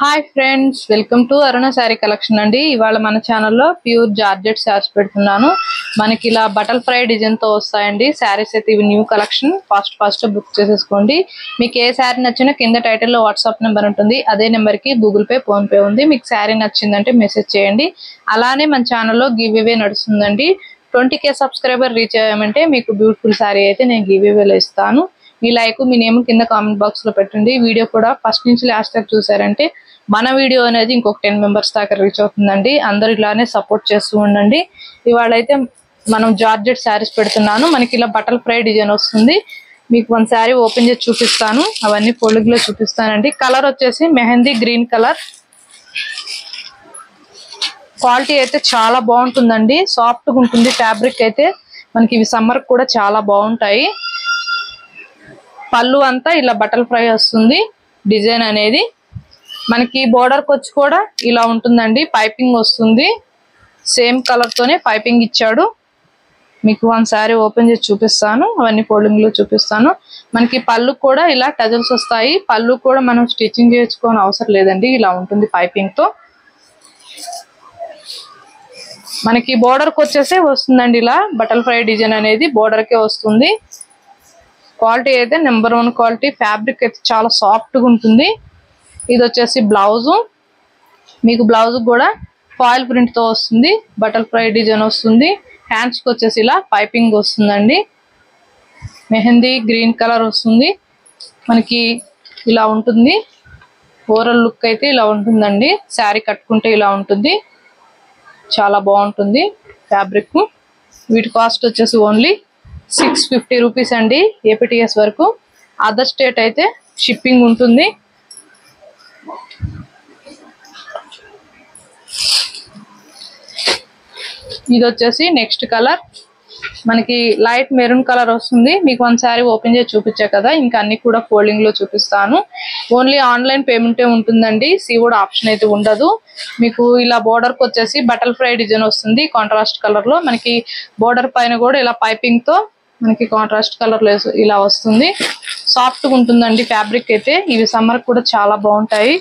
Hi friends, welcome to Aruna sari collection అండి. ఇవాళ మన ఛానల్లో ప్యూర్ జార్జెట్ శారీస్ పెడుతున్నాను. మనకి ఇలా బటర్ ఫ్లై డిజైన్ తో వస్తాయండి శారీస్ అయితే. ఇవి న్యూ కలెక్షన్. ఫాస్ట్ బుక్ చేసేసుకోండి. మీకు ఏ శారీ నచ్చినా కింద టైటిల్లో వాట్సాప్ నెంబర్ ఉంటుంది. అదే నెంబర్ కి గూగుల్ పే, ఫోన్ పే ఉంది. మీకు శారీ నచ్చిందంటే మెసేజ్ చేయండి. అలానే మన ఛానల్లో గివ్ అవే నడుస్తుందండి. 20K సబ్స్క్రైబర్ రీచ్ అయ్యామంటే మీకు బ్యూటిఫుల్ శారీ అయితే నేను గివ్ అవేలో ఇస్తాను. మీ లైక్, మీ నేమ్ కింద కామెంట్ బాక్స్ లో పెట్టండి. వీడియో కూడా ఫస్ట్ నుంచి లాస్ట్ దాకా చూసారంటే మన వీడియో అనేది ఇంకొక 10 మెంబర్స్ దాకా రీచ్ అవుతుందండి. అందరు ఇలానే సపోర్ట్ చేస్తూ ఉండండి. ఇవాళ అయితే మనం జార్జెట్ శారీస్ పెడుతున్నాను. మనకి ఇలా బటర్ ఫ్లై డిజైన్ వస్తుంది. మీకు వన్ శారీ ఓపెన్ చేసి చూపిస్తాను. అవన్నీ ఫోల్డింగ్ లో చూపిస్తానండి. కలర్ వచ్చేసి మెహందీ గ్రీన్ కలర్. క్వాలిటీ అయితే చాలా బాగుంటుందండి. సాఫ్ట్ గా ఉంటుంది ఫ్యాబ్రిక్ అయితే. మనకి ఇవి సమ్మర్ కూడా చాలా బాగుంటాయి. పళ్ళు అంతా ఇలా బటర్ ఫ్లై వస్తుంది డిజైన్ అనేది. మనకి బోర్డర్ కి వచ్చి కూడా ఇలా ఉంటుందండి. పైపింగ్ వస్తుంది. సేమ్ కలర్ తోనే పైపింగ్ ఇచ్చాడు. మీకు వన్ శారీ ఓపెన్ చేసి చూపిస్తాను. అవన్నీ ఫోల్డింగ్ లో చూపిస్తాను. మనకి పళ్ళు కూడా ఇలా టజల్స్ వస్తాయి. పళ్ళు కూడా మనం స్టిచ్చింగ్ చేసుకోని అవసరం లేదండి. ఇలా ఉంటుంది పైపింగ్ తో. మనకి బోర్డర్ కి వచ్చేసి వస్తుందండి ఇలా బటర్ ఫ్లై డిజైన్ అనేది. బోర్డర్ కే వస్తుంది. క్వాలిటీ అయితే నెంబర్ 1 క్వాలిటీ. ఫ్యాబ్రిక్ అయితే చాలా సాఫ్ట్ గా ఉంటుంది. ఇది వచ్చేసి బ్లౌజ్. మీకు బ్లౌజ్ కూడా ఫాయిల్ ప్రింట్ తో వస్తుంది. బటర్ ఫ్లై డిజైన్ వస్తుంది. హ్యాండ్స్ కి వచ్చేసి ఇలా పైపింగ్ వస్తుందండి. మెహందీ గ్రీన్ కలర్ వస్తుంది. మనకి ఇలా ఉంటుంది. ఓవరాల్ లుక్ అయితే ఇలా ఉంటుందండి. శారీ కట్టుకుంటే ఇలా ఉంటుంది. చాలా బాగుంటుంది ఫ్యాబ్రిక్. వీటి కాస్ట్ వచ్చేసి ఓన్లీ 650 రూపీస్ అండి. ఏపీటీఎస్ వరకు. అదర్ స్టేట్ అయితే షిప్పింగ్ ఉంటుంది. ఇది వచ్చేసి నెక్స్ట్ కలర్. మనకి లైట్ మెరూన్ కలర్ వస్తుంది. మీకు వన్ శారీ ఓపెన్ చేసి చూపించా కదా, ఇంకా అన్ని కూడా ఫోల్డింగ్ లో చూపిస్తాను. ఓన్లీ ఆన్లైన్ పేమెంటే ఉంటుందండి. సీవుడ్ ఆప్షన్ అయితే ఉండదు. మీకు ఇలా బోర్డర్ కి వచ్చేసి బటర్ ఫ్లై డిజైన్ వస్తుంది కాంట్రాస్ట్ కలర్ లో. మనకి బోర్డర్ పైన కూడా ఇలా పైపింగ్ తో మనకి కాంట్రాస్ట్ కలర్ లో ఇలా వస్తుంది. సాఫ్ట్ గా ఉంటుందండి ఫ్యాబ్రిక్ అయితే. ఇవి సమ్మర్ కూడా చాలా బాగుంటాయి.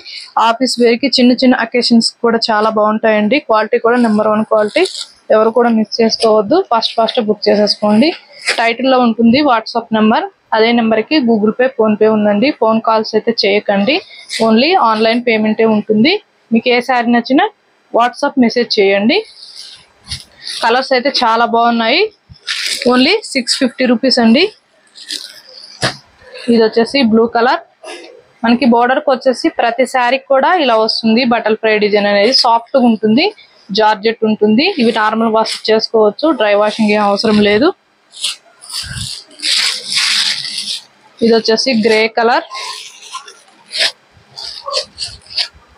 ఆఫీస్ వేర్ కి, చిన్న చిన్న అకేషన్స్ కూడా చాలా బాగుంటాయండి. క్వాలిటీ కూడా నెంబర్ 1 క్వాలిటీ. ఎవరు కూడా మిస్ చేసుకోవద్దు. ఫాస్ట్ బుక్ చేసేసుకోండి. టైటిల్ లో ఉంటుంది వాట్సాప్ నెంబర్. అదే నెంబర్ కి గూగుల్ పే, ఫోన్ పే ఉందండి. ఫోన్ కాల్స్ అయితే చేయకండి. ఓన్లీ ఆన్లైన్ పేమెంటే ఉంటుంది. మీకు ఏ శారీ నచ్చినా వాట్సాప్ మెసేజ్ చేయండి. కలర్స్ అయితే చాలా బాగున్నాయి. ఓన్లీ 650 రూపీస్ అండి. ఇది వచ్చేసి బ్లూ కలర్. మనకి బోర్డర్ కి వచ్చేసి ప్రతి శారీ కూడా ఇలా వస్తుంది. బటర్ ఫ్లై డిజైన్ అనేది సాఫ్ట్ గా ఉంటుంది. జార్జెట్ ఉంటుంది. ఇవి నార్మల్ వాష్ చేసుకోవచ్చు. డ్రై వాషింగ్ ఏం అవసరం లేదు. ఇది వచ్చేసి గ్రే కలర్.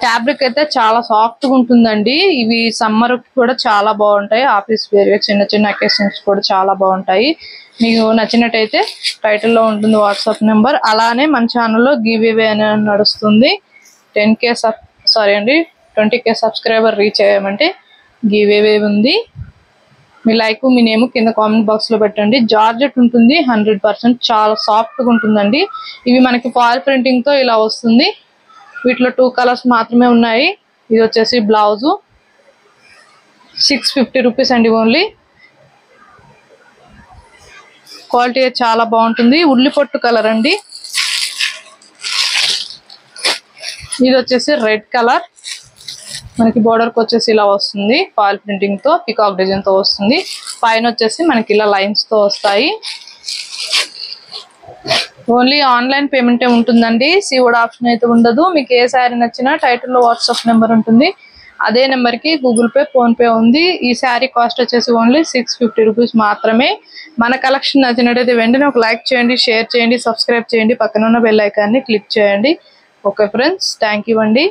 ఫ్యాబ్రిక్ అయితే చాలా సాఫ్ట్ గా ఉంటుందండి. ఇవి సమ్మర్ కూడా చాలా బాగుంటాయి. ఆఫీస్ వేర్, చిన్న చిన్న అకేషన్స్ కూడా చాలా బాగుంటాయి. మీకు నచ్చినట్టయితే టైటిల్లో ఉంటుంది వాట్సాప్ నెంబర్. అలానే మన ఛానల్లో గివ్ అవే అనేది నడుస్తుంది. 20K సబ్స్క్రైబర్ రీచ్ అయ్యామంటే గివ్ అవే ఉంది. మీ లైక్, మీ నేమ్ కింద కామెంట్ బాక్స్ లో పెట్టండి. జార్జెట్ ఉంటుంది 100%. చాలా సాఫ్ట్ గా ఉంటుందండి. ఇవి మనకి ఫాయిల్ ప్రింటింగ్ తో ఇలా వస్తుంది. వీటిలో 2 కలర్స్ మాత్రమే ఉన్నాయి. ఇది వచ్చేసి బ్లౌజ్. 650 రూపీస్ అండి ఓన్లీ. క్వాలిటీ చాలా బాగుంటుంది. ఉల్లి పొట్టు కలర్ అండి. ఇది వచ్చేసి రెడ్ కలర్. మనకి బోర్డర్ కి వచ్చేసి ఇలా వస్తుంది. ఫాయిల్ ప్రింటింగ్ తో, పికాక్ డిజైన్ తో వస్తుంది. పైన వచ్చేసి మనకి ఇలా లైన్స్ తో వస్తాయి. ఓన్లీ ఆన్లైన్ పేమెంటే ఉంటుందండి. సీవుడ్ ఆప్షన్ అయితే ఉండదు. మీకు ఏ శారీ నచ్చినా టైటిల్లో వాట్సాప్ నెంబర్ ఉంటుంది. అదే నెంబర్ కి గూగుల్ పే, ఫోన్ పే ఉంది. ఈ శారీ కాస్ట్ వచ్చేసి ఓన్లీ 650 రూపీస్ మాత్రమే. మన కలెక్షన్ నచ్చినట్టయితే వెంటనే ఒక లైక్ చేయండి, షేర్ చేయండి, సబ్స్క్రైబ్ చేయండి. పక్కన ఉన్న బెల్ ఐకాన్ని క్లిక్ చేయండి. ఓకే ఫ్రెండ్స్, థ్యాంక్ యూ అండి.